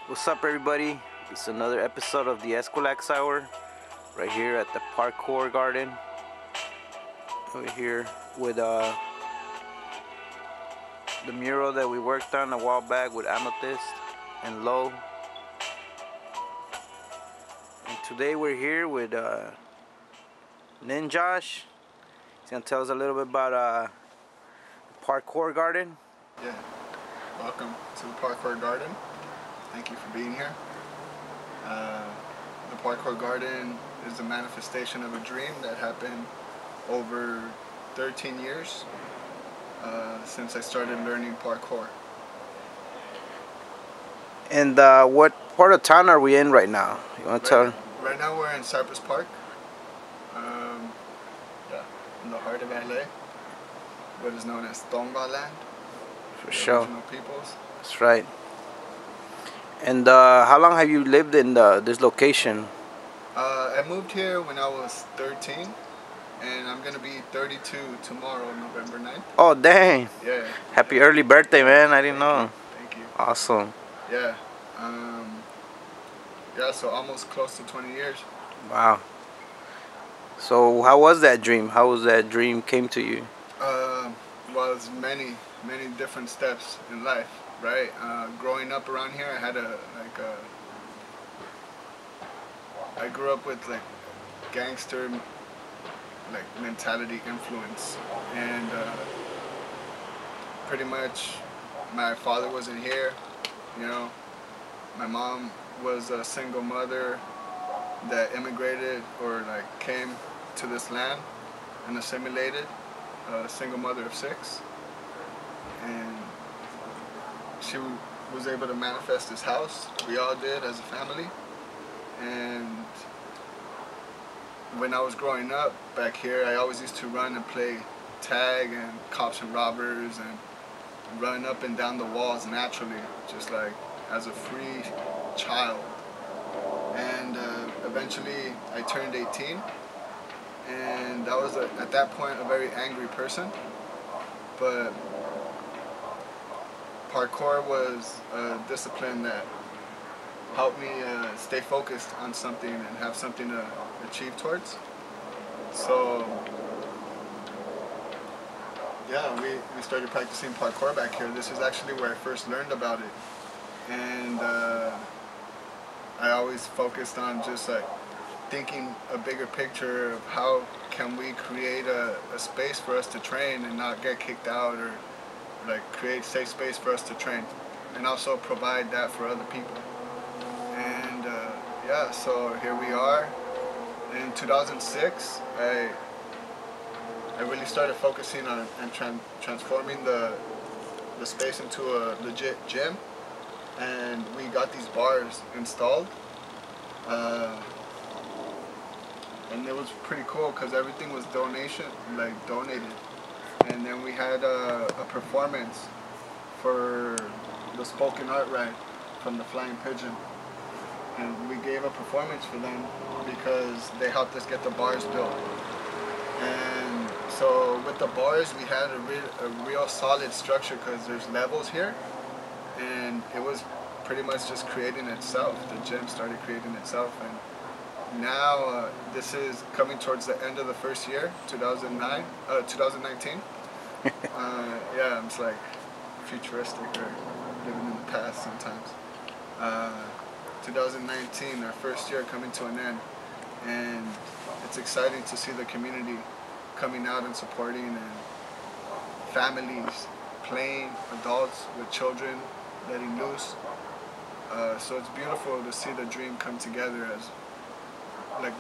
What's up, everybody? It's another episode of the Eskwilax Hour right here at the Parkour Garden. Over here with the mural that we worked on a while back with Amethyst and Low. And today we're here with Ninjosh. He's gonna tell us a little bit about the Parkour Garden. Yeah, welcome to the Parkour Garden. Thank you for being here. The Parkour Garden is a manifestation of a dream that happened over 13 years since I started learning parkour. And what part of town are we in right now? You want to tell? Right now we're in Cypress Park. Yeah, in the heart of LA. What is known as Tonga land. For sure. Original peoples. That's right. And how long have you lived in this location? I moved here when I was 13, and I'm going to be 32 tomorrow, November 9th. Oh, dang. Yeah. Happy early birthday, man. I didn't know. Thank you. Awesome. Yeah. Yeah, so almost close to 20 years. Wow. So how was that dream? How was that dream came to you? Well, it's many different steps in life, right? Growing up around here, I had I grew up with like gangster mentality influence, and pretty much my father wasn't here, you know. My mom was a single mother that immigrated or came to this land and assimilated, a single mother of 6, and she was able to manifest this house. We all did as a family. And when I was growing up back here, I always used to run and play tag and cops and robbers and run up and down the walls naturally, just like as a free child. And eventually I turned 18, and I was at that point a very angry person, but parkour was a discipline that helped me stay focused on something and have something to achieve towards. So yeah, we started practicing parkour back here. This is actually where I first learned about it, and I always focused on just thinking a bigger picture of how can we create a space for us to train and not get kicked out, or create safe space for us to train, and also provide that for other people. And yeah, so here we are. In 2006, I really started focusing on and transforming the space into a legit gym, and we got these bars installed. And it was pretty cool because everything was donated. And then we had a performance for the spoken art ride from the Flying Pigeon. And we gave a performance for them because they helped us get the bars built. And so with the bars, we had a real solid structure because there's levels here. And it was pretty much just creating itself. The gym started creating itself. And now this is coming towards the end of the first year, 2019. Yeah, it's like futuristic or living in the past sometimes. 2019, our first year coming to an end, and it's exciting to see the community coming out and supporting, and families playing, adults with children letting loose. So it's beautiful to see the dream come together. As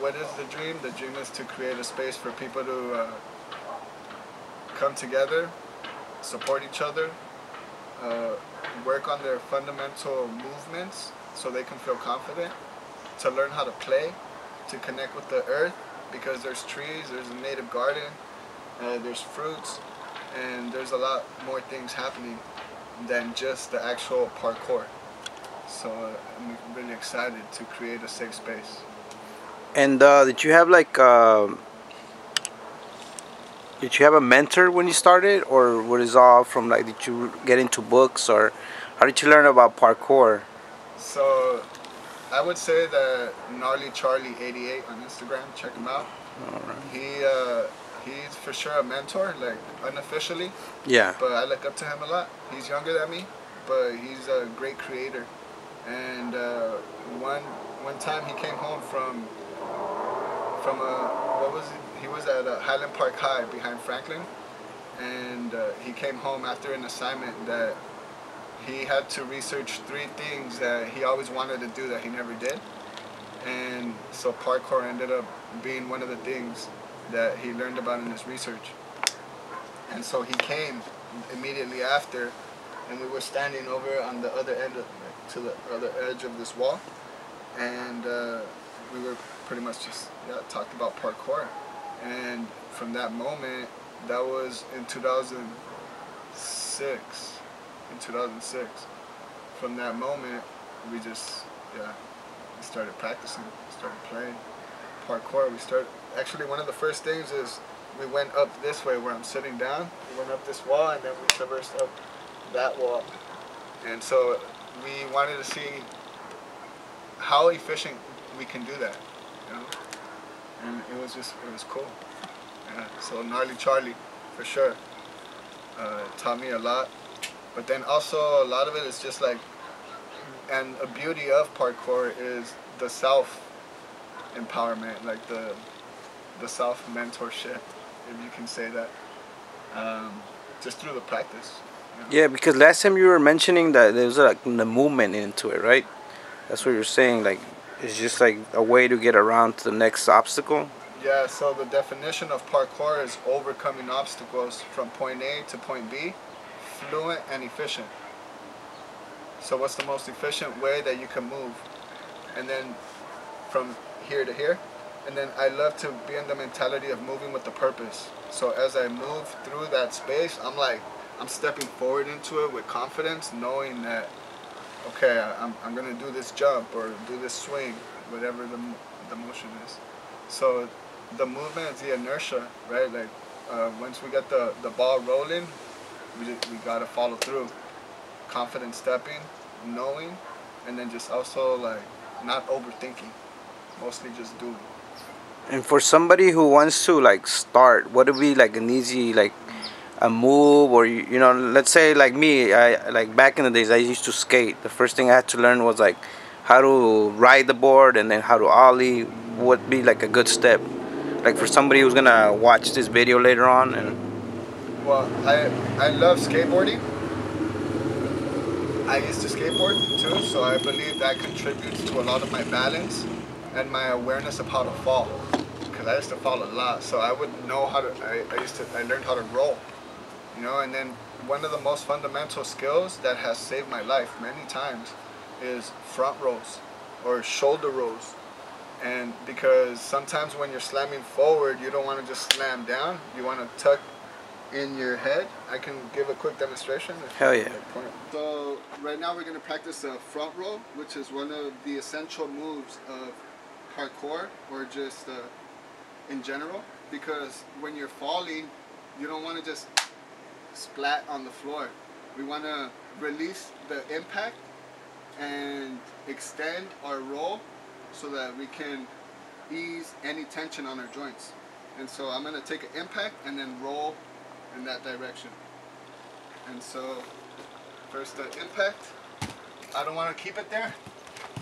what is the dream? The dream is to create a space for people to come together, support each other, work on their fundamental movements so they can feel confident, to learn how to play, to connect with the earth, because there's trees, there's a native garden, there's fruits, and there's a lot more things happening than just the actual parkour. So I'm really excited to create a safe space. And did you have did you have a mentor when you started, or what is all from did you get into books, or how did you learn about parkour? So I would say that Gnarly Charlie 88 on Instagram. Check him out. All right. He's for sure a mentor, like unofficially. Yeah. But I look up to him a lot. He's younger than me, but he's a great creator. And one time he came home from a what was it? He was at Highland Park High behind Franklin, and he came home after an assignment that he had to research 3 things that he always wanted to do that he never did. And so parkour ended up being one of the things that he learned about in his research. And so he came immediately after, and we were standing over on the other end to the other edge of this wall, and we were pretty much just talked about parkour. And from that moment, that was in 2006. From that moment, we just we started practicing, started playing parkour. Actually, one of the first things is we went up this way where I'm sitting down. We went up this wall, and then we traversed up that wall. And so we wanted to see how efficient we can do that, you know. And it was cool. Yeah. So Gnarly Charlie, for sure, taught me a lot. But then also a lot of it is just like, and a beauty of parkour is the self-empowerment, like the self-mentorship, if you can say that, just through the practice. You know? Yeah, because last time you were mentioning that there's like the movement into it, right? That's what you're saying. Like it's just like a way to get around to the next obstacle. Yeah. So the definition of parkour is overcoming obstacles from point A to point B, fluent and efficient. So what's the most efficient way that you can move? And then from here to here. And then I love to be in the mentality of moving with the purpose. So as I move through that space, I'm stepping forward into it with confidence, knowing that, okay, I'm gonna do this jump or do this swing, whatever the motion is. So the movement is the inertia, right? Like once we get the ball rolling, we gotta follow through. Confident stepping, knowing, and then just also like not overthinking, mostly just doing. And for somebody who wants to like start, what would be like an easy like a move, or you know, let's say like me, I like back in the days I used to skate. The first thing I had to learn was like how to ride the board and then how to ollie. Would be like a good step, like for somebody who's gonna watch this video later on. And well, I love skateboarding. I used to skateboard too, so I believe that contributes to a lot of my balance and my awareness of how to fall, because I used to fall a lot. So I would know how to. I learned how to roll, you know. And then one of the most fundamental skills that has saved my life many times is front rolls or shoulder rolls. And because sometimes when you're slamming forward, you don't want to just slam down. You want to tuck in your head. I can give a quick demonstration. Hell yeah. So right now we're going to practice a front roll, which is one of the essential moves of parkour, or just in general, because when you're falling, you don't want to just splat on the floor. We want to release the impact and extend our roll so that we can ease any tension on our joints. And so I'm going to take an impact and then roll in that direction. And so first the impact, I don't want to keep it there.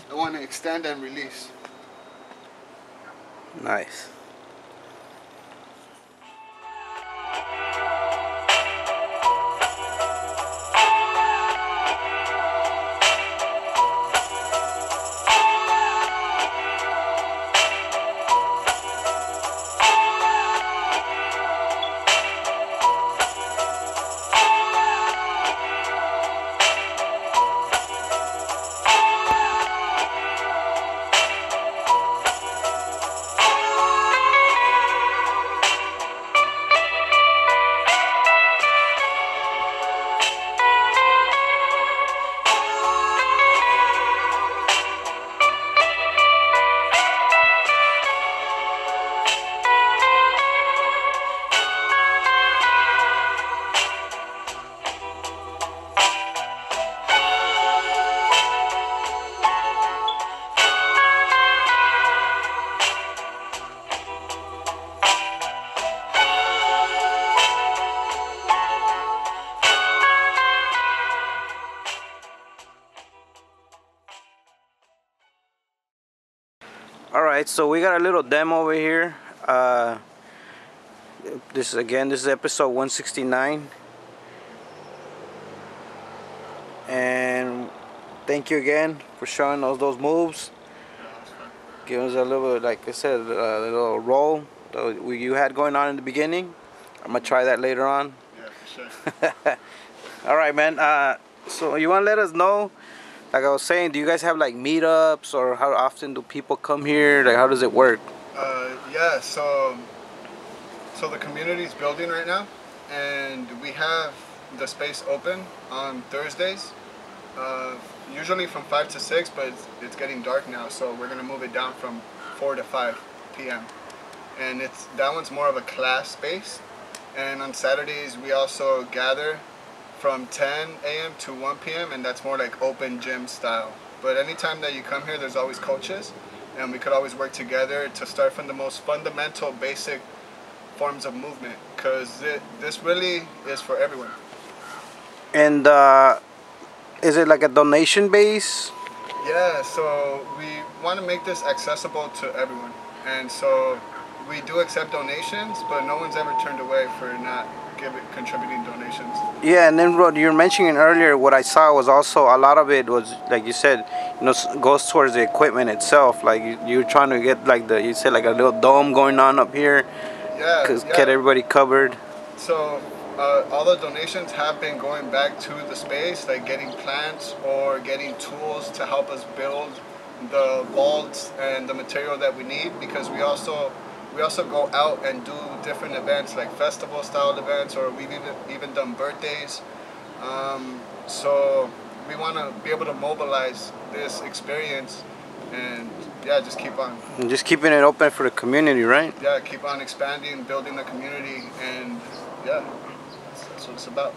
I want to extend and release. Nice. All right, so we got a little demo over here. This is episode 169, and thank you again for showing us those moves. Yeah, that's fun. Give us a little, like I said, a little roll that you had going on in the beginning. I'm gonna try that later on. Yeah, for sure. All right, man. So you wanna let us know? Like I was saying, do you guys have like meetups, or how often do people come here? Like, how does it work? Yeah, so the community is building right now, and we have the space open on Thursdays, usually from 5 to 6, but it's getting dark now, so we're gonna move it down from 4 to 5 p.m. And that one's more of a class space. And on Saturdays we also gather from 10 a.m. to 1 p.m. and that's more like open gym style. But anytime that you come here, there's always coaches, and we could always work together to start from the most fundamental, basic forms of movement, because this really is for everyone. And is it like a donation base? Yeah, so we want to make this accessible to everyone, and so we do accept donations, but no one's ever turned away for not contributing donations. Yeah, and then what you were mentioning earlier, what I saw was also a lot of it was, like you said, goes towards the equipment itself. Like you're trying to get like you said, like a little dome going on up here, Yeah, get everybody covered. So all the donations have been going back to the space, like getting plants or getting tools to help us build the vaults and the material that we need, because we also go out and do different events like festival style events, or we've even done birthdays. So we want to be able to mobilize this experience, and yeah, just keep on. And just keeping it open for the community, right? Yeah, keep on expanding, building the community, and yeah, that's what it's about.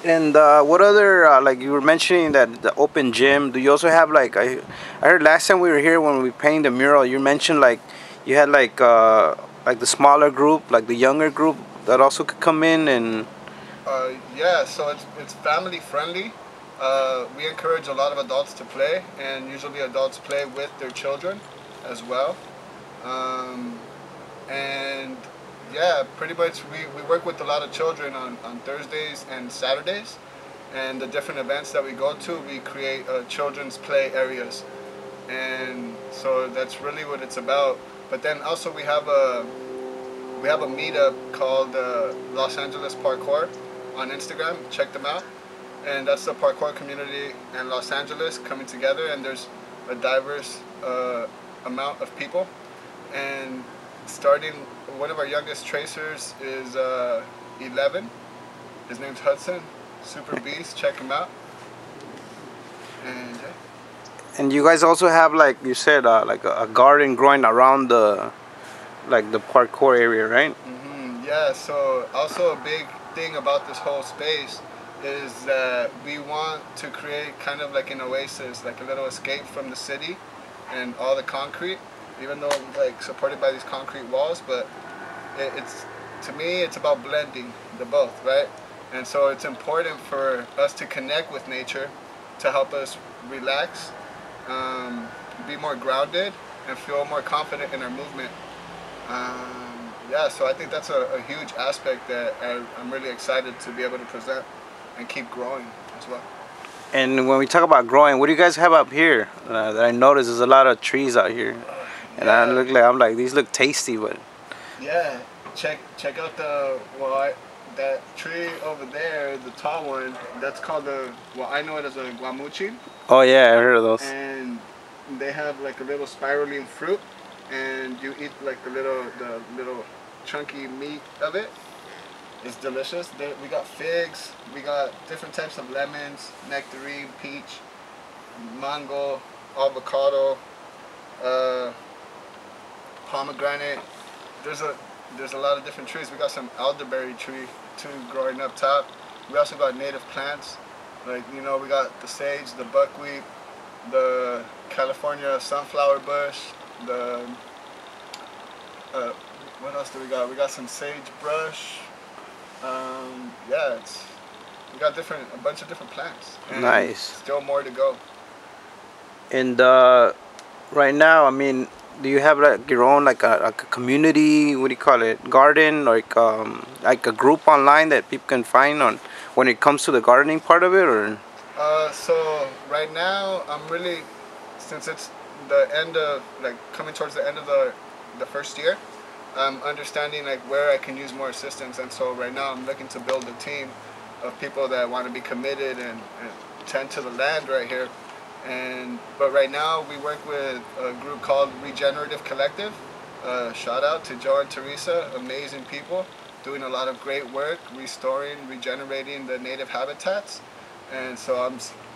And what other, like you were mentioning that the open gym, do you also have like, I heard last time we were here when we painted the mural, you mentioned like you had like the smaller group, like the younger group that also could come in and... Yeah, so it's family friendly. We encourage a lot of adults to play, and usually adults play with their children as well. And yeah, pretty much we work with a lot of children on Thursdays and Saturdays, and the different events that we go to, we create children's play areas, and so that's really what it's about. But then also we have a meetup called Los Angeles Parkour on Instagram. Check them out, and that's the parkour community in Los Angeles coming together, and there's a diverse amount of people. And starting, one of our youngest tracers is 11. His name's Hudson, super beast. Check him out. And yeah. And you guys also have, like you said, like a garden growing around the parkour area, right? Yeah, so also a big thing about this whole space is that we want to create kind of like an oasis, like a little escape from the city and all the concrete, even though like supported by these concrete walls, but it's, to me, it's about blending the both, right? And so it's important for us to connect with nature to help us relax, be more grounded, and feel more confident in our movement. Yeah, so I think that's a huge aspect that I'm really excited to be able to present and keep growing as well. And when we talk about growing, what do you guys have up here? That I noticed there's a lot of trees out here, and Yeah. I'm like, these look tasty, but Yeah, check out that tree over there, the tall one. That's called I know it as a guamuchi, oh yeah, I heard of those. and they have like a little spiraling fruit, and you eat like the little chunky meat of it. It's delicious. We got figs, we got different types of lemons, nectarine, peach, mango, avocado, pomegranate. There's a lot of different trees. We got some elderberry tree too growing up top. We also got native plants, like we got the sage, the buckwheat, the California sunflower bush, the what else do we got? We got some sagebrush. Yeah, we got a bunch of different plants. Nice. Still more to go. And right now, I mean, do you have like your own like a community? What do you call it? Garden, like a group online that people can find on when it comes to the gardening part of it, or? So right now, I'm really, since it's the end of, like, coming towards the end of the first year, I'm understanding like where I can use more assistance, and so right now I'm looking to build a team of people that want to be committed and tend to the land right here. But right now we work with a group called Regenerative Collective. Shout out to Joe and Teresa, amazing people, doing a lot of great work, restoring, regenerating the native habitats. And so I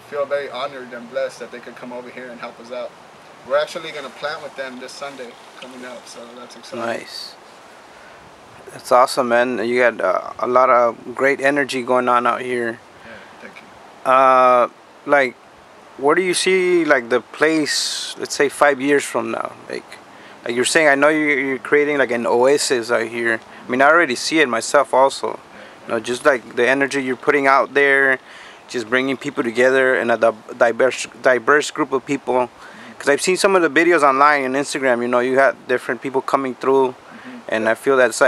feel very honored and blessed that they could come over here and help us out. We're actually going to plant with them this Sunday coming up, so that's exciting. Nice. That's awesome, man. You got a lot of great energy going on out here. Yeah, thank you. Like, where do you see like the place? Let's say 5 years from now. Like you're saying, I know you're creating like an oasis out here. I mean, I already see it myself, also. You know, just like the energy you're putting out there, just bringing people together and a diverse group of people. Because I've seen some of the videos online and Instagram. You know, you had different people coming through, and I feel that's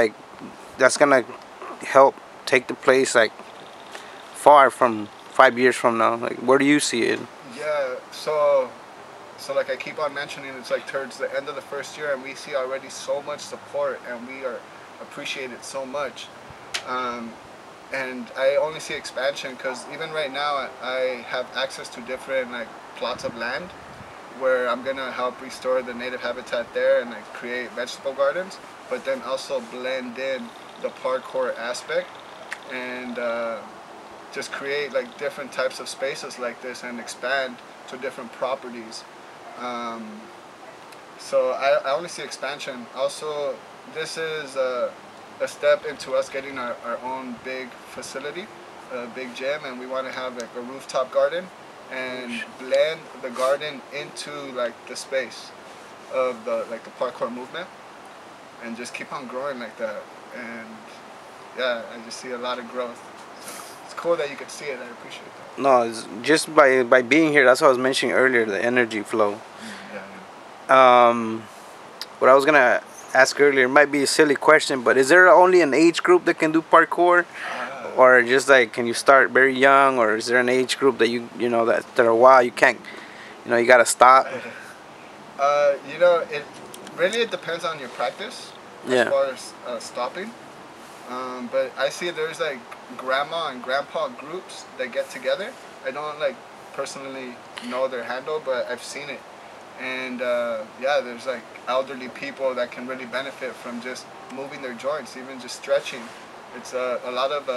gonna help take the place like far from 5 years from now. Like, where do you see it? Yeah, so like I keep on mentioning, it's like towards the end of the first year, and we see already so much support, and we are appreciated so much. And I only see expansion because even right now I have access to different like plots of land where I'm gonna help restore the native habitat there and like create vegetable gardens, but then also blend in the parkour aspect and just create like different types of spaces like this and expand to different properties. So I only see expansion. Also, this is a step into us getting our own big facility, a big gym, and we want to have like a rooftop garden and blend the garden into like the space of the parkour movement and just keep on growing like that. And yeah, I just see a lot of growth. So it's cool that you could see it. I appreciate that. No, it's just by being here. That's what I was mentioning earlier, the energy flow. Yeah. What I was gonna ask earlier, it might be a silly question, but is there only an age group that can do parkour, or just like can you start very young, or is there an age group that you know that after a while you can't, you know, you gotta stop? You know, it depends on your practice as far as stopping. But I see there's like grandma and grandpa groups that get together. I don't like personally know their handle, but I've seen it. And yeah, there's like elderly people that can really benefit from just moving their joints, even just stretching. It's a lot of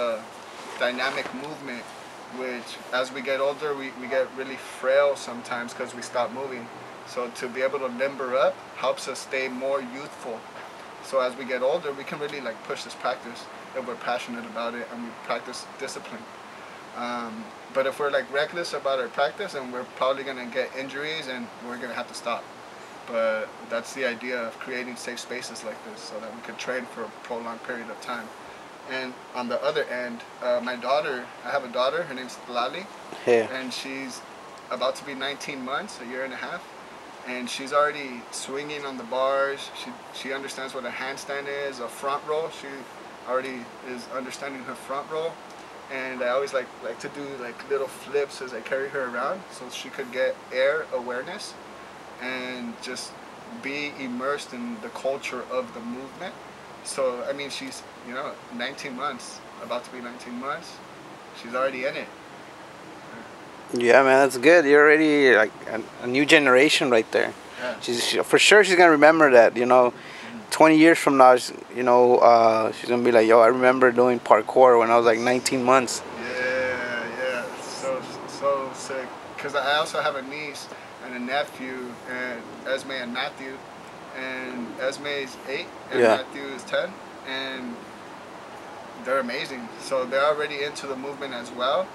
dynamic movement, which as we get older, we get really frail sometimes because we stop moving. So to be able to limber up helps us stay more youthful. So as we get older, we can really like push this practice if we're passionate about it and we practice discipline. But if we're like reckless about our practice, and we're probably gonna get injuries and we're gonna have to stop. But that's the idea of creating safe spaces like this so that we could train for a prolonged period of time. And on the other end, my daughter, I have a daughter, her name's Lali, and she's about to be 19 months, a year and a half, and she's already swinging on the bars. She understands what a handstand is, a front roll. She already is understanding her front roll. And I always like to do like little flips as I carry her around so she could get air awareness and just be immersed in the culture of the movement. So I mean, she's 19 months, about to be 19 months. She's already in it. Yeah, man, that's good. You're already like a new generation right there. Yeah. For sure she's gonna remember that. 20 years from now, she's gonna be like, yo, I remember doing parkour when I was like 19 months. Yeah, so sick. Because I also have a niece and a nephew, and Esme and Matthew, and Esme is 8 and Matthew is 10, and they're amazing. So they're already into the movement as well.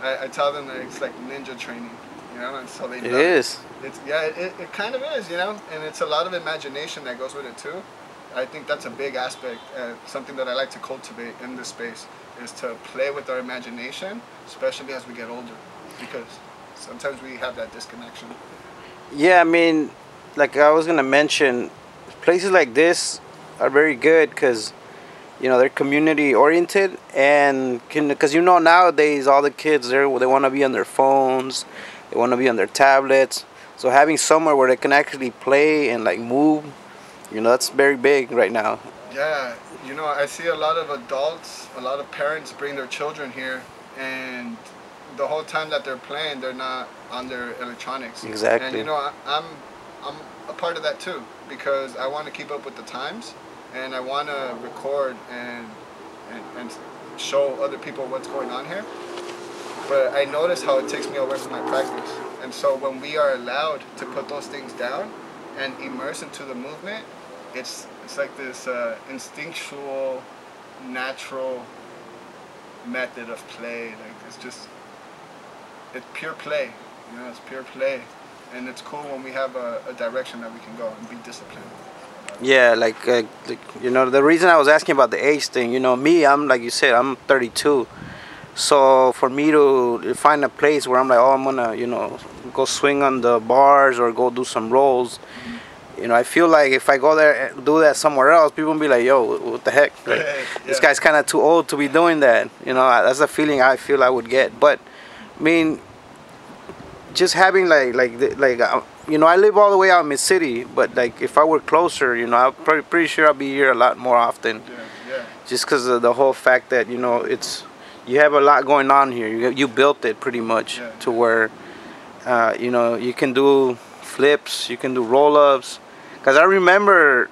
I tell them that it's like ninja training, and so they. It is. It kind of is, and it's a lot of imagination that goes with it too. I think that's a big aspect, something that I like to cultivate in this space, is to play with our imagination, especially as we get older, because sometimes we have that disconnection. Yeah, I mean, like I was gonna mention, places like this are very good because they're community oriented, and because nowadays all the kids they want to be on their phones, they want to be on their tablets. So having somewhere where they can actually play and like move, that's very big right now. Yeah, I see a lot of adults, a lot of parents bring their children here, and the whole time that they're playing, they're not on their electronics. Exactly. And I'm a part of that too, because I want to keep up with the times, and I want to record and show other people what's going on here. But I notice how it takes me away from my practice. And so when we are allowed to put those things down and immerse into the movement, it's like this instinctual, natural method of play. Like it's pure play. It's pure play, and it's cool when we have a direction that we can go and be disciplined. Yeah, the reason I was asking about the age thing, me, I'm like you said, I'm 32. So for me to find a place where I'm like, oh, I'm gonna, go swing on the bars or go do some rolls, I feel like if I go there and do that somewhere else, people will be like, yo, what the heck? Like, this guy's kind of too old to be doing that. That's the feeling I feel I would get. But I mean, just having I live all the way out in mid-city, but like if I were closer, I'm pretty sure I'll be here a lot more often. Yeah. Just because of the whole fact that you have a lot going on here. You built it pretty much to where you can do flips, you can do roll-ups. Because I remember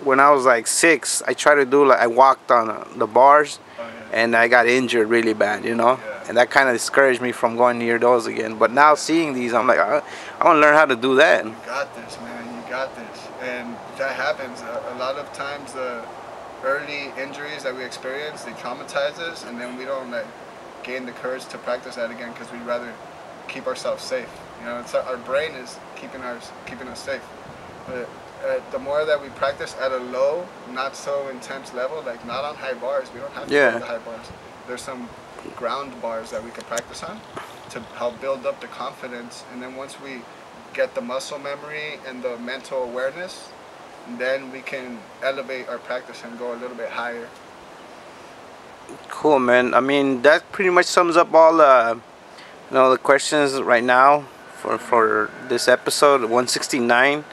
when I was like 6, I tried to do I walked on the bars, and I got injured really bad, and that kind of discouraged me from going near those again. But now seeing these, I'm like, I want to learn how to do that. You got this, man. You got this. And that happens a lot of times. The early injuries that we experience, they traumatize us, and then we don't gain the courage to practice that again because we'd rather keep ourselves safe. It's our brain is keeping us safe. But the more that we practice at a low, not so intense level, not on high bars, we don't have to go to the high bars. There's some ground bars that we can practice on to help build up the confidence, and then once we get the muscle memory and the mental awareness, then we can elevate our practice and go a little bit higher. Cool, man. I mean, that pretty much sums up all the questions right now for this episode 169.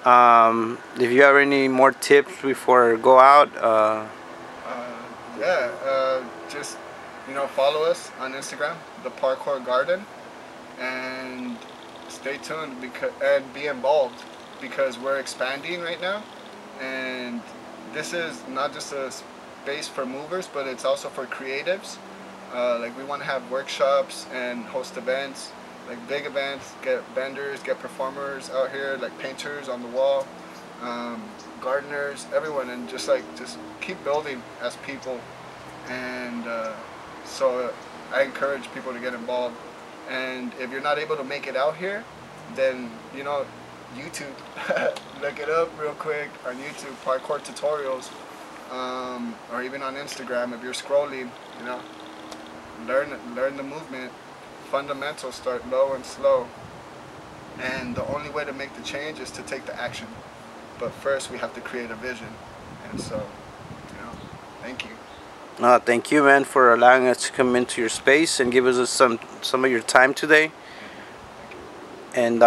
If you have any more tips before go out, just follow us on Instagram, the Parkour Garden, and stay tuned and be involved because we're expanding right now, and this is not just a space for movers, but it's also for creatives. We want to have workshops and host events, big events, get vendors, get performers out here, painters on the wall, gardeners, everyone, and just keep building as people. And so I encourage people to get involved. And if you're not able to make it out here, then YouTube, look it up real quick on YouTube, parkour tutorials, or even on Instagram. If you're scrolling, learn the movement. Fundamentals, start low and slow, and the only way to make the change is to take the action. But first we have to create a vision, and so thank you. Thank you, man, for allowing us to come into your space and give us some of your time today. And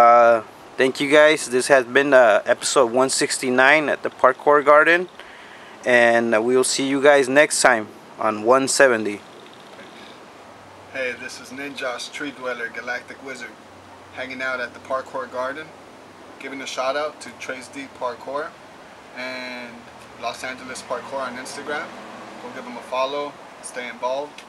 thank you guys. This has been episode 169 at the Parkour Garden, and we will see you guys next time on 170. Hey, this is Ninja's Tree Dweller, Galactic Wizard, hanging out at the Parkour Garden, giving a shout out to Trace Deep Parkour and Los Angeles Parkour on Instagram. Go give them a follow, stay involved.